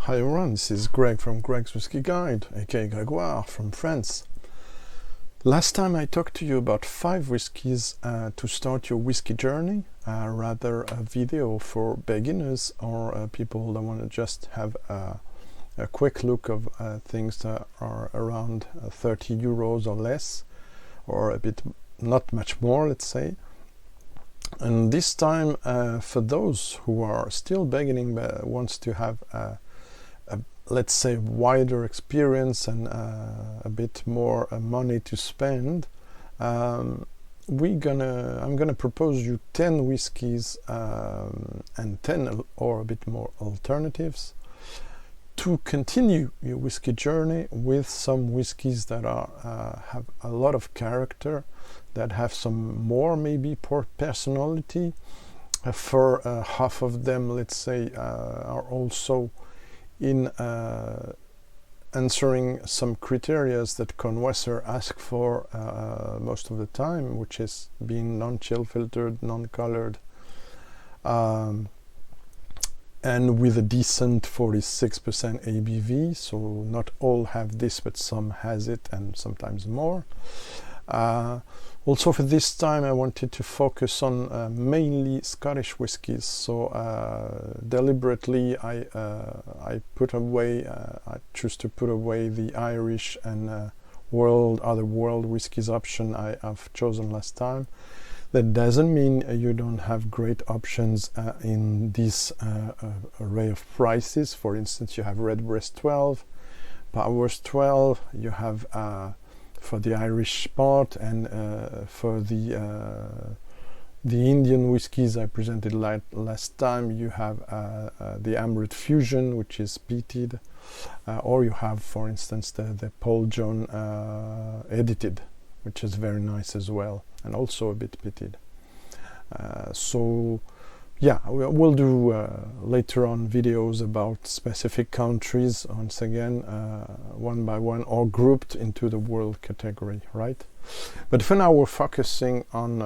Hi everyone, this is Greg from Greg's Whiskey Guide, aka Gregoire from France. Last time I talked to you about 5 whiskies to start your whiskey journey, rather a video for beginners or people that want to just have a quick look of things that are around 30 euros or less, or a bit not much more, let's say. And this time for those who are still beginning but wants to have let's say wider experience and a bit more money to spend, I'm gonna propose you 10 whiskies and 10 or a bit more alternatives to continue your whiskey journey with some whiskies that are have a lot of character, that have some more maybe personality. For half of them, let's say, are also in answering some criteria that connoisseurs ask for most of the time, which is being non-chill filtered, non-colored, and with a decent 46% ABV. So not all have this, but some has it, and sometimes more. Also for this time I wanted to focus on mainly Scottish whiskies, so deliberately I choose to put away the Irish and other world whiskies option I have chosen last time. That doesn't mean you don't have great options in this array of prices. For instance, you have Redbreast 12, Powers 12, you have for the Irish part, and for the Indian whiskies I presented last time, you have the Amrit Fusion, which is peated, or you have, for instance, the Paul John edited, which is very nice as well, and also a bit peated. So yeah, we'll do later on videos about specific countries, once again, one by one, or grouped into the world category, right? But for now we're focusing on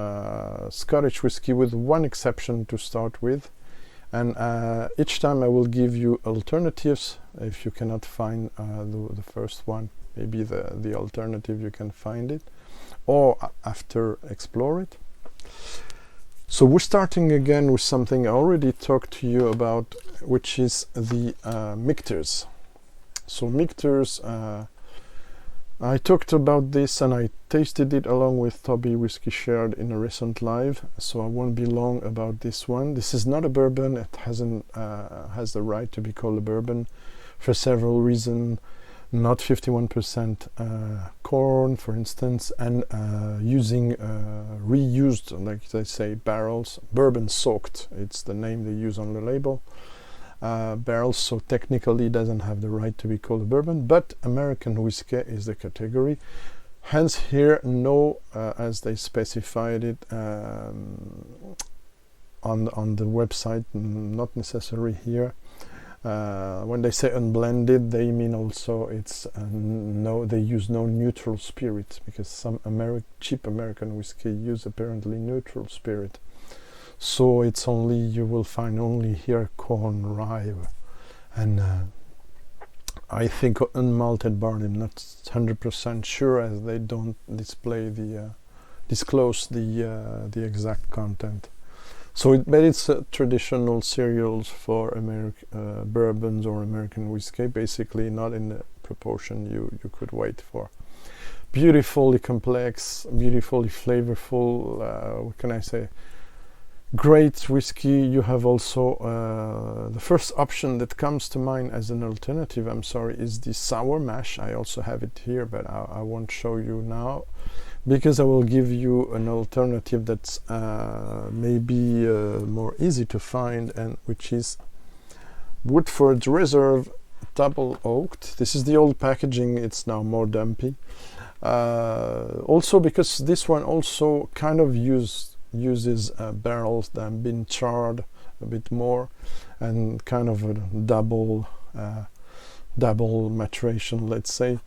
Scottish whiskey, with one exception to start with. And each time I will give you alternatives. If you cannot find the first one, maybe the alternative you can find it, or after explore it. So we're starting again with something I already talked to you about, which is the Michter's. So Michter's, I talked about this and I tasted it along with Toby Whiskey Shared in a recent live, so I won't be long about this one. This is not a bourbon. It hasn't has the right to be called a bourbon for several reasons. Not 51% corn, for instance, and using reused, like they say, barrels, bourbon soaked, it's the name they use on the label, barrels, so technically doesn't have the right to be called a bourbon, but American whiskey is the category. Hence here, no, as they specified it on the website, not necessary here. When they say unblended, they mean also it's no, they use no neutral spirit, because some cheap American whiskey use apparently neutral spirit. So it's only, you will find only here corn, rye, and I think unmalted barley. I'm not 100% sure, as they don't disclose the exact content. So but it's traditional cereals for bourbons or American whiskey, basically not in the proportion you could wait for. Beautifully complex, beautifully flavorful, what can I say, great whiskey. You have also the first option that comes to mind as an alternative, I'm sorry, is the sour mash. I also have it here, but I won't show you now, because I will give you an alternative that's maybe more easy to find, and which is Woodford Reserve Double Oaked. This is the old packaging, it's now more dumpy. Also because this one also kind of uses barrels that have been charred a bit more, and kind of a double maturation, let's say.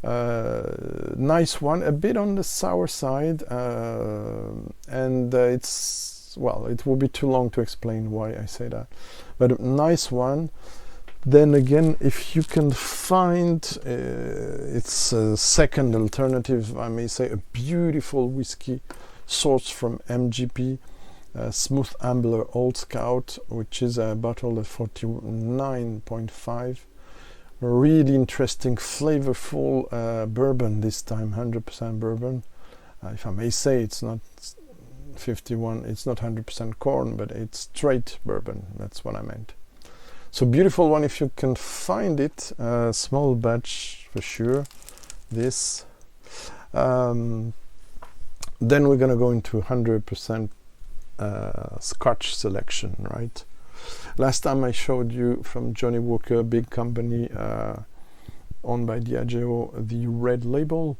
Nice one, a bit on the sour side, and it's, well, it will be too long to explain why I say that, but a nice one. Then again, if you can find its second alternative, I may say, a beautiful whiskey sourced from MGP, Smooth Ambler Old Scout, which is a bottle of 49.5. Really interesting, flavorful bourbon this time, 100% bourbon. If I may say, it's not 51, it's not 100% corn, but it's straight bourbon. That's what I meant. So beautiful one if you can find it. Small batch for sure. This. Then we're gonna go into 100% Scotch selection, right? Last time I showed you from Johnny Walker, big company owned by Diageo, the Red Label,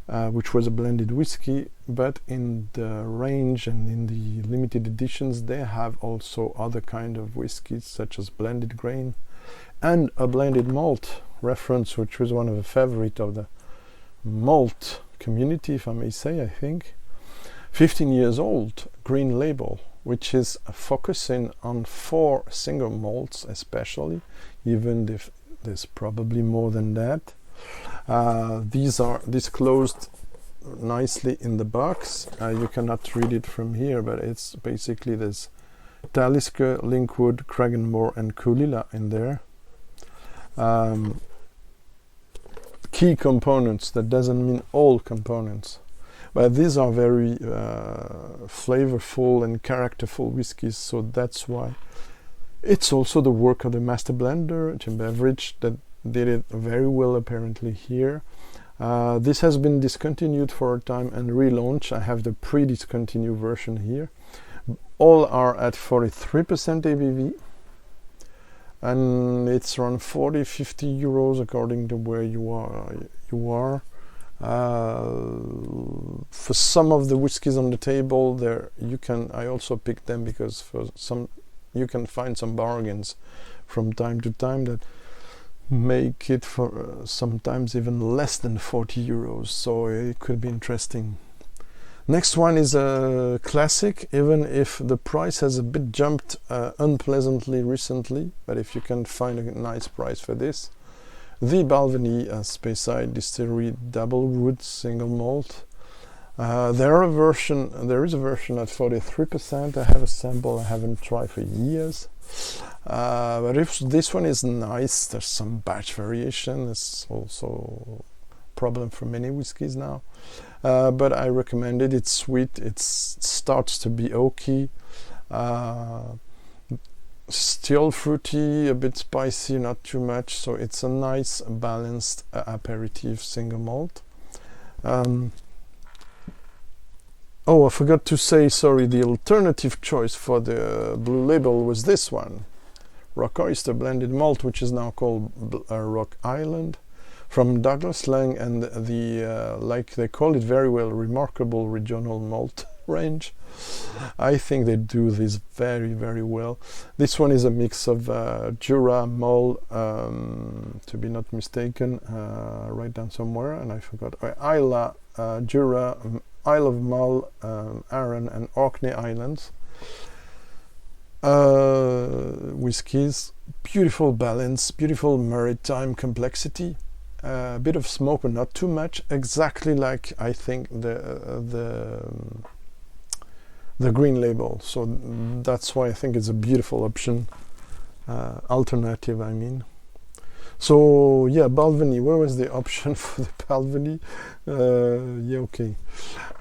which was a blended whiskey, but in the range and in the limited editions they have also other kind of whiskeys such as blended grain and a blended malt reference, which was one of the favorite of the malt community, if I may say. I think 15 years old, Green Label, which is focusing on 4 single malts especially, even if there's probably more than that. These are disclosed nicely in the box. You cannot read it from here, but it's basically there's Talisker, Linkwood, Cragganmore and Coolilla in there. Key components, that doesn't mean all components, but these are very flavorful and characterful whiskies, so that's why it's also the work of the master blender, Jim Beveridge, that did it very well apparently here. This has been discontinued for a time and relaunched. I have the pre-discontinued version here. All are at 43% ABV, and it's around 40-50 euros according to where you are. For some of the whiskies on the table there, I also picked them because for some you can find some bargains from time to time that make it for sometimes even less than 40 euros, so it could be interesting. Next one is a classic, even if the price has a bit jumped unpleasantly recently, but if you can find a nice price for this, the Balvenie Speyside Distillery Double Wood Single Malt. There is a version at 43%. I have a sample I haven't tried for years. But if this one is nice, there's some batch variation. It's also a problem for many whiskies now. But I recommend it. It's sweet. It starts to be oaky. Still fruity, a bit spicy, not too much. So it's a nice balanced aperitif single malt. Oh, I forgot to say, sorry, the alternative choice for the Blue Label was this one. Rock Oyster Blended Malt, which is now called Rock Island, from Douglas Lang and the, like they call it very well, remarkable regional malt range. I think they do this very, very well. This one is a mix of Jura, Mull, to be not mistaken, write down somewhere, and I forgot, Islay, Jura, Isle of Mull, Arran and Orkney Islands. Whiskies, beautiful balance, beautiful maritime complexity, a bit of smoke but not too much, exactly like I think the Green Label. So that's why I think it's a beautiful option, alternative I mean. So yeah, Balvenie, where was the option for the Balvenie? Yeah, okay.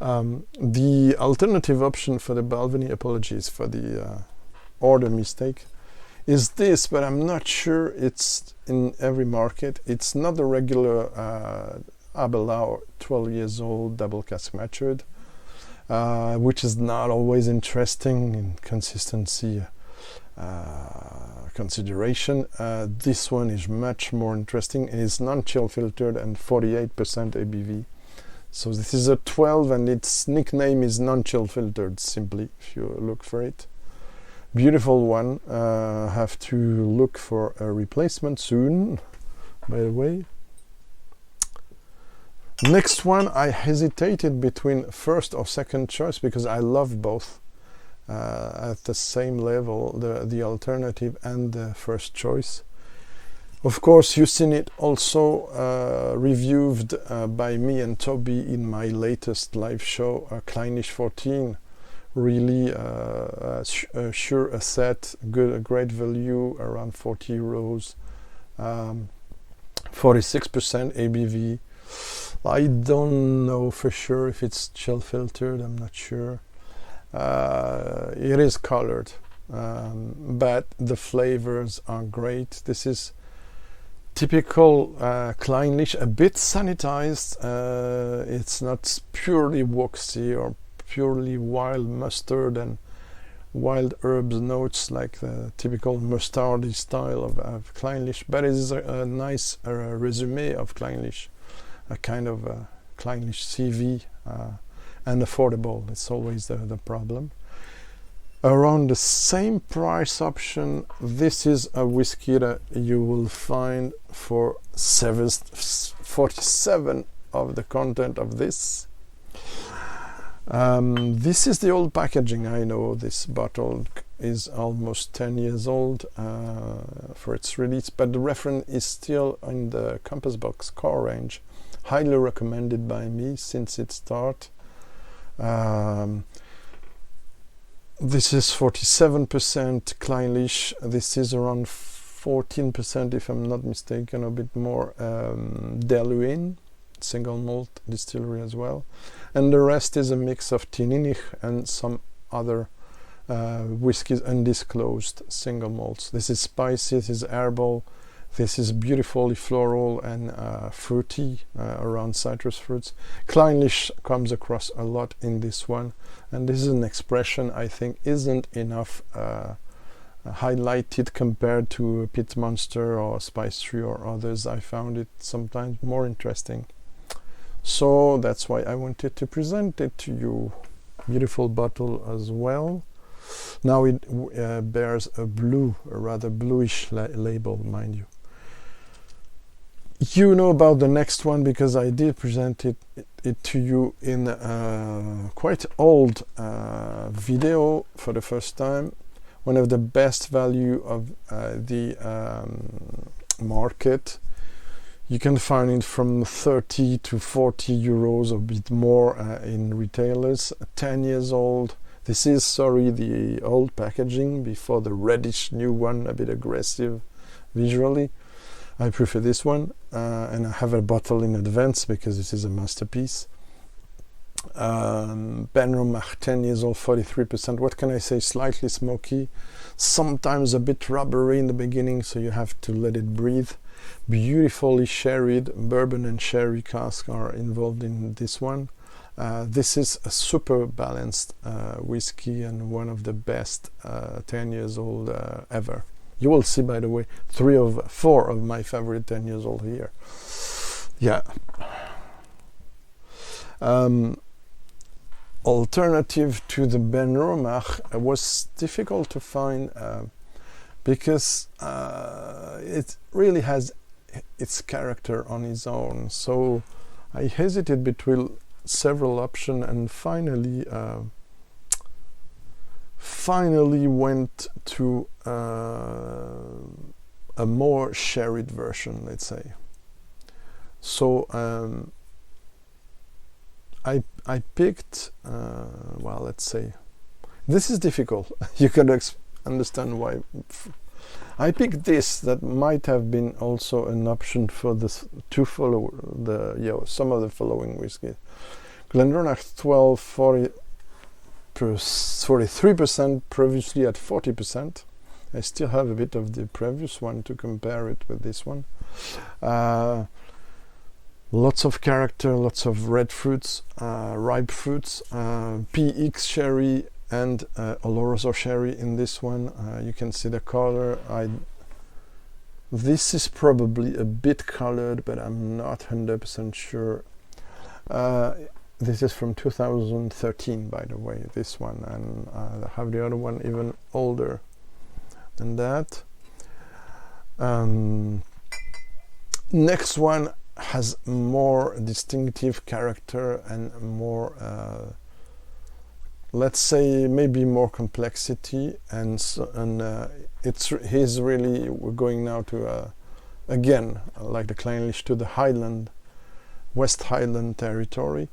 The alternative option for the Balvenie, apologies for the order mistake, is this, but I'm not sure it's in every market. It's not the regular Aberlour 12 years old double cask matured, which is not always interesting in consistency consideration. This one is much more interesting. It is non-chill filtered and 48% ABV. So this is a 12 and its nickname is non-chill filtered, simply, if you look for it. Beautiful one. Have to look for a replacement soon, by the way. Next one, I hesitated between first or second choice because I love both at the same level, the alternative and the first choice. Of course, you've seen it also reviewed by me and Toby in my latest live show, CLYNELISH 14. Really sure asset, good, great value, around 40 euros, 46% ABV. I don't know for sure if it's chill filtered, I'm not sure. It is colored, but the flavors are great. This is typical CLYNELISH, a bit sanitized. It's not purely waxy or purely wild mustard and wild herbs notes like the typical mustardy style of CLYNELISH, but it is a nice resume of CLYNELISH, a kind of CLYNELISH CV, and affordable. It's always the problem. Around the same price option, this is a whiskey that you will find for 47 of the content of this. This is the old packaging. I know this bottle is almost 10 years old for its release, but the reference is still in the Compass Box core range. Highly recommended by me since its start. This is 47% CLYNELISH. This is around 14%, if I'm not mistaken, a bit more Deluin, single malt distillery as well. And the rest is a mix of TIMING and some other whiskies, undisclosed single malts. This is spicy, this is herbal, this is beautifully floral and fruity, around citrus fruits. CLYNELISH comes across a lot in this one, and this is an expression I think isn't enough highlighted compared to Pit Monster or Spice Tree or others. I found it sometimes more interesting. So that's why I wanted to present it to you. Beautiful bottle as well. Now it bears a rather bluish label, mind you. You know about the next one because I did present it to you in a quite old video for the first time. One of the best value of the market. You can find it from 30 to 40 euros, a bit more in retailers. 10 years old. This is, sorry, the old packaging before the reddish new one, a bit aggressive visually. I prefer this one, and I have a bottle in advance because this is a masterpiece. BENROMACH, 10 years old, 43%. What can I say? Slightly smoky, sometimes a bit rubbery in the beginning, so you have to let it breathe. Beautifully sherried, bourbon and sherry cask are involved in this one. This is a super balanced whiskey and one of the best 10 years old ever. You will see, by the way, 4 of my favorite 10 years old here. Yeah. Alternative to the BENROMACH was difficult to find because it really has its character on its own. So I hesitated between several options and finally went to a more sherried version, let's say. So I picked, well, let's say, this is difficult. You can understand why. I picked this that might have been also an option for this to follow some of the following whiskey. GlenDronach 12, 43%, previously at 40%. I still have a bit of the previous one to compare it with this one. Lots of character, lots of red fruits, ripe fruits, PX sherry and Oloroso sherry in this one. You can see the color. This is probably a bit colored, but I'm not 100% sure. This is from 2013, by the way, this one, and I have the other one even older than that. Next one has more distinctive character and more, let's say, maybe more complexity, and he's really, we're going now to again, like the CLYNELISH, to the Highland, West Highland territory.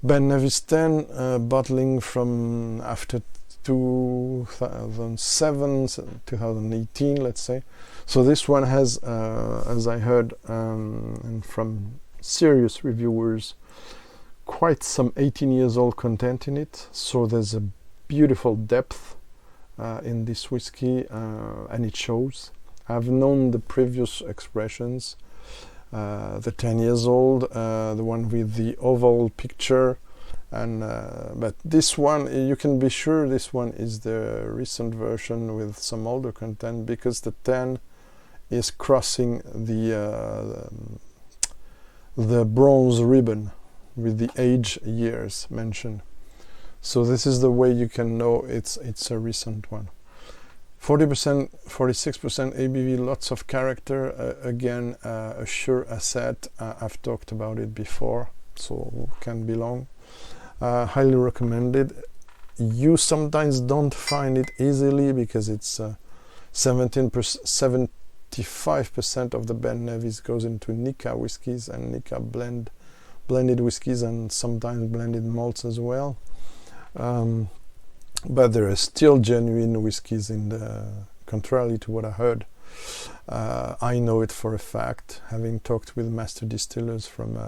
BEN/NEVIS 10 bottling from after 2007, 2018, let's say. So this one has, as I heard and from serious reviewers, quite some 18 years old content in it. So there's a beautiful depth in this whiskey, and it shows. I've known the previous expressions, the 10 years old, the one with the oval picture, and but this one, you can be sure this one is the recent version with some older content, because the 10 is crossing the bronze ribbon with the age years mentioned. So this is the way you can know it's a recent one. 40%, 46% ABV, lots of character. Again, a sure asset. I've talked about it before, so can be long. Highly recommended. You sometimes don't find it easily because it's 75% of the BEN/NEVIS goes into n.a.s whiskies and n.a.s blended whiskies, and sometimes blended malts as well. But there are still genuine whiskies in the, contrary to what I heard. I know it for a fact, having talked with master distillers from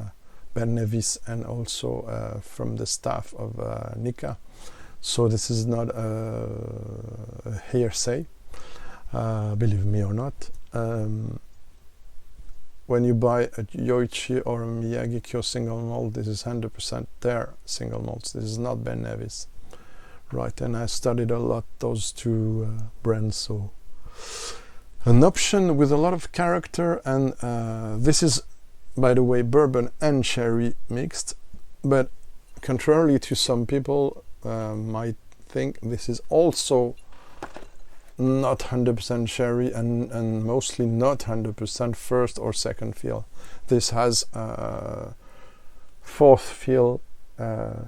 BEN/NEVIS and also from the staff of n.a.s. So this is not a hearsay, believe me or not. When you buy a Yoichi or a Miyagi-Kyo single malt, this is 100% their single malts. This is not BEN/NEVIS. Right, and I studied a lot those two brands, so an option with a lot of character. And this is, by the way, bourbon and sherry mixed, but contrarily to some people might think, this is also not 100% sherry and mostly not 100% first or second fill. This has fourth fill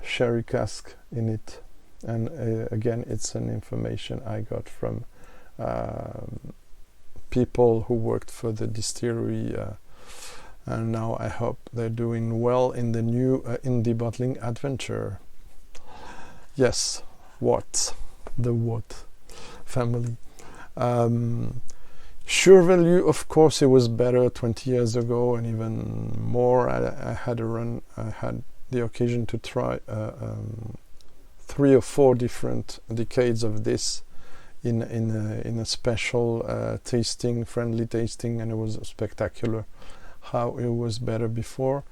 sherry cask in it. And again, it's an information I got from people who worked for the distillery, and now I hope they're doing well in the new indie bottling adventure. Yes, the Watt family. Sure value, of course, it was better 20 years ago, and even more. I had the occasion to try 3 or 4 different decades of this in a special friendly tasting, and it was spectacular how it was better before.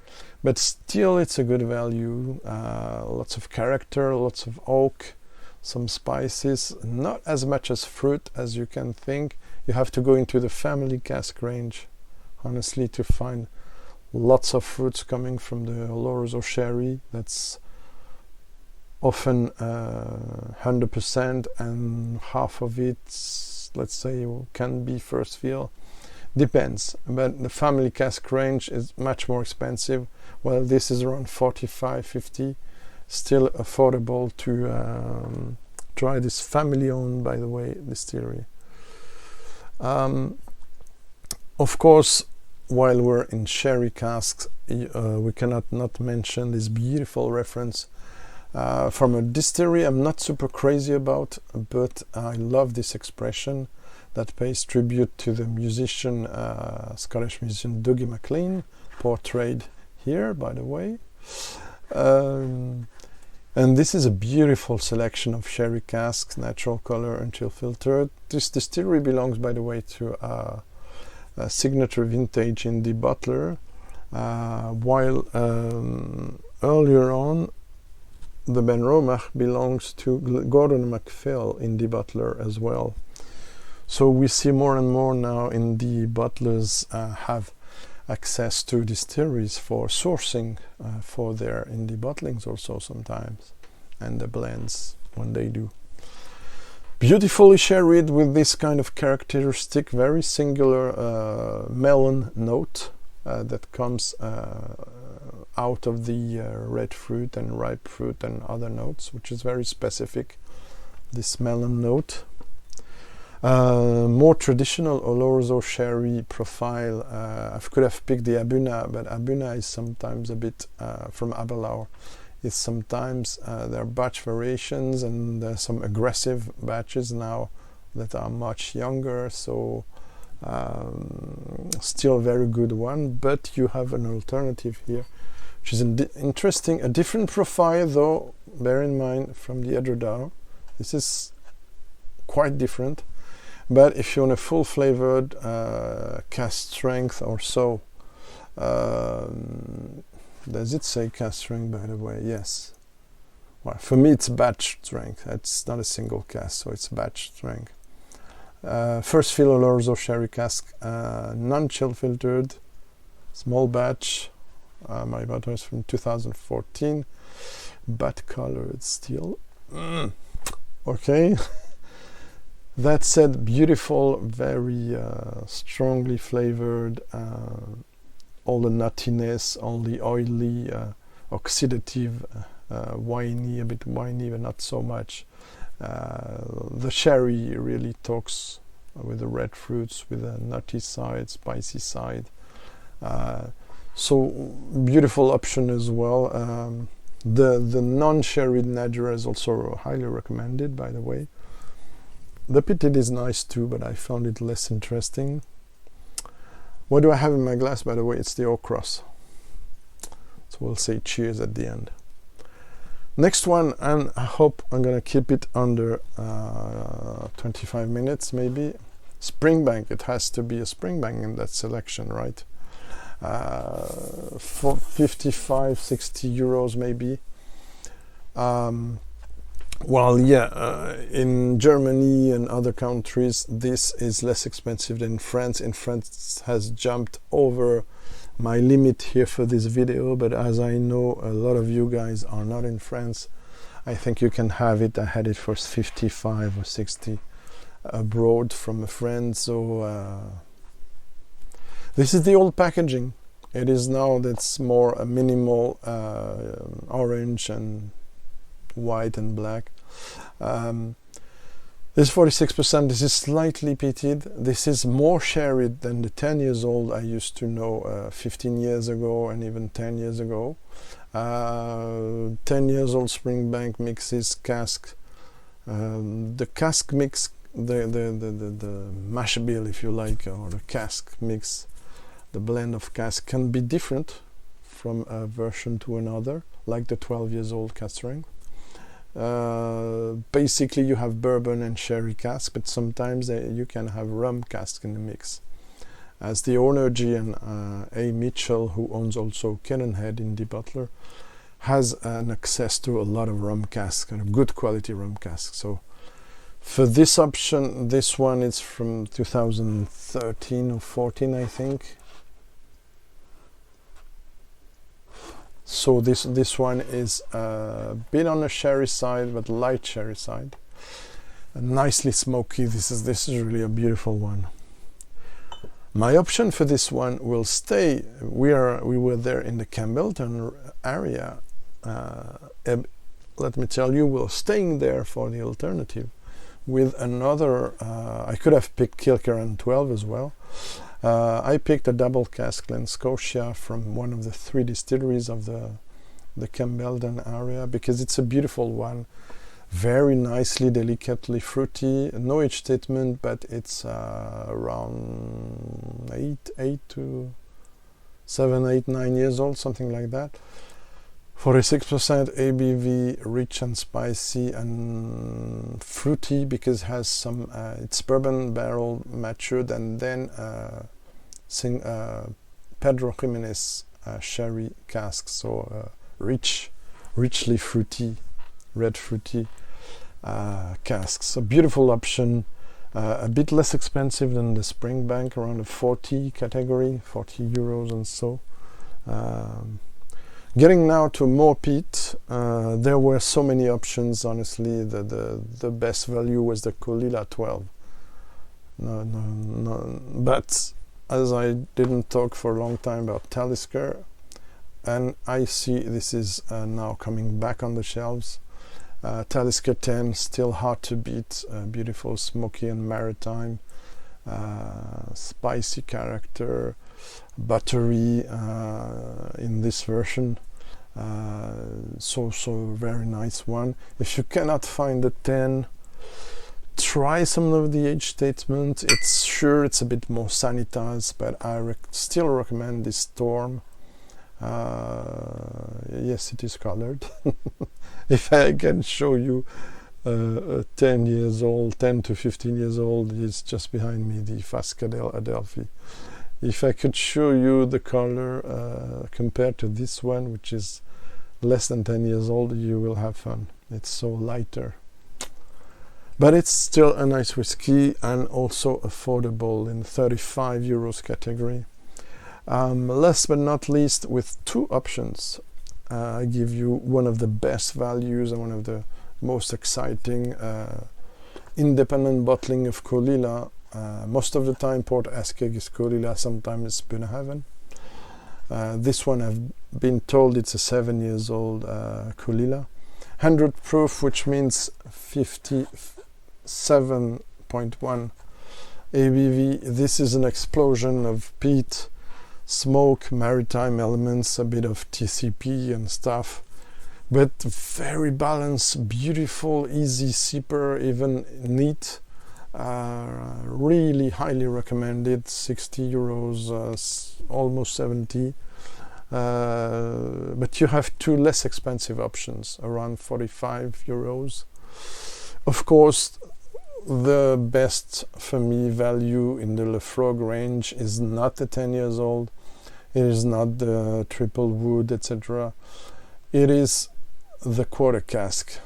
But still, it's a good value. Lots of character, lots of oak, some spices, not as much as fruit as you can think. You have to go into the family cask range, honestly, to find lots of fruits coming from the Oloroso sherry. That's often 100%, and half of it, let's say, can be first fill. Depends, but the family cask range is much more expensive, while this is around 45-50. Still affordable to try this family-owned, by the way, distillery. Of course, while we're in sherry casks, we cannot not mention this beautiful reference from a distillery I'm not super crazy about, but I love this expression that pays tribute to the musician, Scottish musician Dougie MacLean, portrayed here, by the way. And this is a beautiful selection of sherry casks, natural color until filtered. This distillery belongs, by the way, to a signature vintage in the bottler, while earlier on the BENROMACH belongs to Gordon MacPhail in the bottler as well. So we see more and more now in the bottlers have access to distilleries for sourcing for their indie bottlings also sometimes, and the blends when they do. Beautifully sherried with this kind of characteristic, very singular melon note that comes out of the red fruit and ripe fruit and other notes, which is very specific, this melon note. More traditional Oloroso sherry profile. I could have picked the Abuna, but Abuna is sometimes a bit from Abelauer. Is sometimes there are batch variations, and there's some aggressive batches now that are much younger. So still a very good one, but you have an alternative here, which is interesting, a different profile though. Bear in mind from the EDRADOUR, this is quite different. But if you want a full flavored cask strength or so, does it say cask strength, by the way? Yes. Well, for me it's batch strength. It's not a single cask, so it's batch strength. First fill Oloroso sherry cask, non-chill filtered, small batch. My bottle is from 2014, but colored still. Okay. That said, beautiful, very strongly flavored, all the nuttiness, all the oily, oxidative, winey, a bit winey, but not so much. The sherry really talks with the red fruits, with a nutty side, spicy side. So beautiful option as well. The non-sherry Nadura is also highly recommended, by the way. The Petit is nice too, but I found it less interesting. What do I have in my glass, by the way? It's the O'Cross. So we'll say cheers at the end. Next one, and I hope I'm gonna keep it under 25 minutes maybe. Springbank. It has to be a Springbank in that selection, right? For 55, 60 euros maybe. Well, yeah, in Germany and other countries, this is less expensive than France. In France, has jumped over my limit here for this video, but as I know a lot of you guys are not in France, I think you can have it. I had it for 55 or 60 abroad from a friend. So this is the old packaging. It is now that's more a minimal orange and white and black. This 46%, this is slightly peated. This is more sherried than the 10 years old I used to know 15 years ago and even 10 years ago. 10 years old Springbank mixes cask. The cask mix, the mash bill, if you like, or the cask mix, the blend of cask can be different from a version to another, like the 12 years old cask strength. Basically you have bourbon and sherry cask, but sometimes you can have rum cask in the mix. As the owner Gian A. Mitchell, who owns also Cannonhead in the Butler, has an access to a lot of rum cask, kind of good quality rum cask. So for this option, this one is from 2013 or 14, I think. So this one is a bit on the sherry side, but light sherry side. Nicely smoky. This is really a beautiful one. My option for this one will stay. We were there in the Campbellton area. Let me tell you, we're staying there for the alternative with another. I could have picked Kilkerran 12 as well. I picked a double cask Glen Scotia from one of the 3 distilleries of the Campbellton area, because it's a beautiful one, very nicely, delicately fruity, no age statement, but it's around 8 to 7, 8, 9 years old, something like that. 46% ABV, rich and spicy and fruity, because it has some it's bourbon barrel matured and then Pedro Jimenez sherry cask, so richly fruity, red fruity casks. A beautiful option, a bit less expensive than the Springbank, around the 40 category, 40 euros and so. Getting now to more peat, there were so many options. Honestly, the best value was the Caolila 12. No, but as I didn't talk for a long time about Talisker, and I see this is now coming back on the shelves. Talisker 10, still hard to beat, beautiful, smoky and maritime, spicy character, buttery in this version, so very nice one. If you cannot find the 10, try some of the age statement. It's a bit more sanitized, but I still recommend this Storm. Yes, it is colored. If I can show you a 10 years old, 10 to 15 years old, is just behind me, the Fascadel Adelphi. If I could show you the color compared to this one, which is less than 10 years old, you will have fun. It's so lighter. But it's still a nice whiskey and also affordable in 35 euros category. Last but not least, with two options, I give you one of the best values and one of the most exciting independent bottling of Caol Ila. Most of the time Port ASKAIG is Caol Ila, sometimes Bunnahabhain. This one I've been told it's a 7 years old Caol Ila. 100 proof, which means 57.1 ABV. This is an explosion of peat, smoke, maritime elements, a bit of TCP and stuff, but very balanced, beautiful, easy sipper, even neat. Really highly recommended. 60 euros, almost 70. But you have two less expensive options, around 45 euros. Of course, the best for me value in the Lefroy range is not the 10 years old. It is not the triple wood, etc. It is the quarter cask.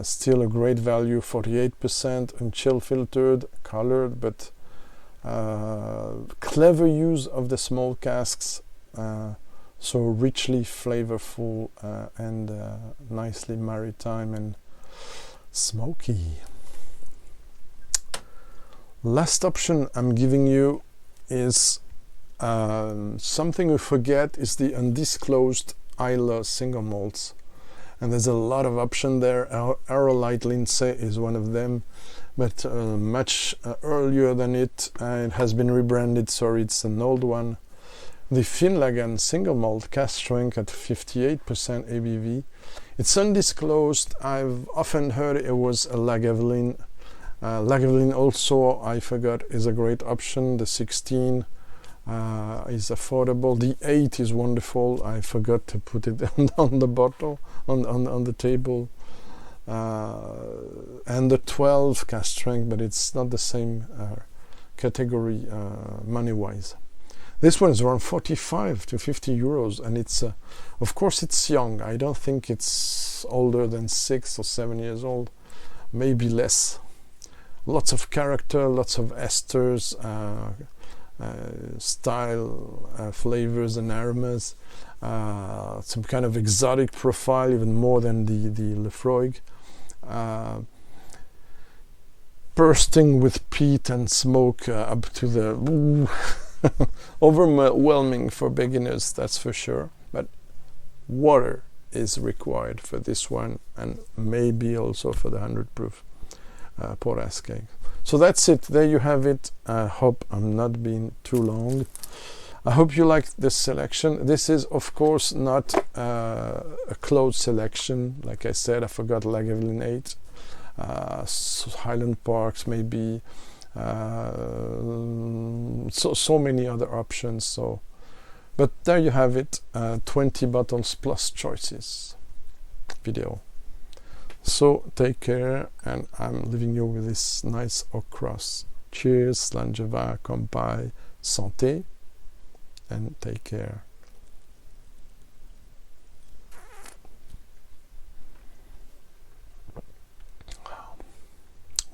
Still a great value, 48%, unchill filtered, colored, but clever use of the small casks, so richly flavorful and nicely maritime and smoky. Last option I'm giving you is something we forget is the undisclosed Islay single malts. And there's a lot of option there. Aerolite Lindsay is one of them, but much earlier than it. It has been rebranded, sorry, it's an old one. The Finlagan single malt cask strength at 58% ABV. It's undisclosed. I've often heard it was a Lagavulin. Lagavulin also, I forgot, is a great option. The 16 is affordable. The 8 is wonderful. I forgot to put it on the bottle, on the table. And the 12 cask strength, but it's not the same category money-wise. This one is around 45 to 50 euros, and it's of course it's young. I don't think it's older than 6 or 7 years old, maybe less. Lots of character, lots of esters, style, flavors and aromas, some kind of exotic profile, even more than the Lefroy. Bursting with peat and smoke up to the overwhelming for beginners, that's for sure. But water is required for this one, and maybe also for the 100 proof Port ASKAIG. So that's it. There you have it. I hope I'm not being too long. I hope you liked this selection. This is of course not a closed selection. Like I said, I forgot Lagavulin 8, Highland Parks maybe, so many other options. So, but there you have it. 20 bottles plus choices video. So take care, and I'm leaving you with this nice oak cross. Cheers, Slàinte, Kampai, Santé, and take care.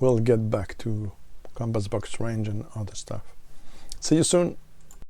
We'll get back to Compass Box range and other stuff. See you soon.